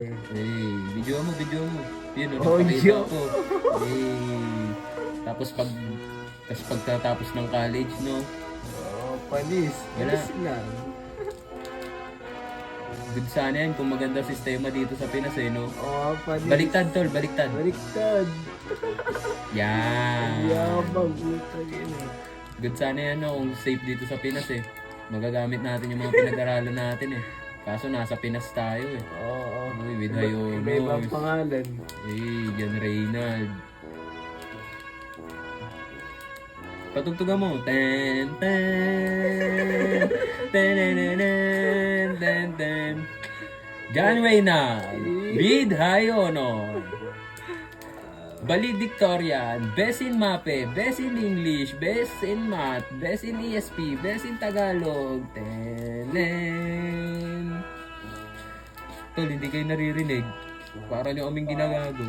Video mo, video mo. Yun, Oh, nagpakita yo. ako. Tapos pagkatapos ng college, no? Panis. Wala. Panis lang. Good sana yan kung maganda sistema dito sa Pinas, eh, no? Panis. Baliktad, tol, baliktad. Baliktad. Yan. Yabang utang yun. Good sana yan, no? Kung safe dito sa Pinas, eh. Magagamit natin yung mga pinag-aralan natin, eh. Kaso nasa Pinas tayo, eh. Uy, with Iba-ibang Hayonos. pangalan. Jan Reynald. Patugtugan mo. Ten, ten. Ten, ten, ten, ten, ten. John Reynald. With Hayonos. Valedictorian, Best in Mape, Best in English, Best in Math, Best in ESP, Best in Tagalog. Telen. Tol, hindi kayo naririnig. Para nyo kaming ginagago.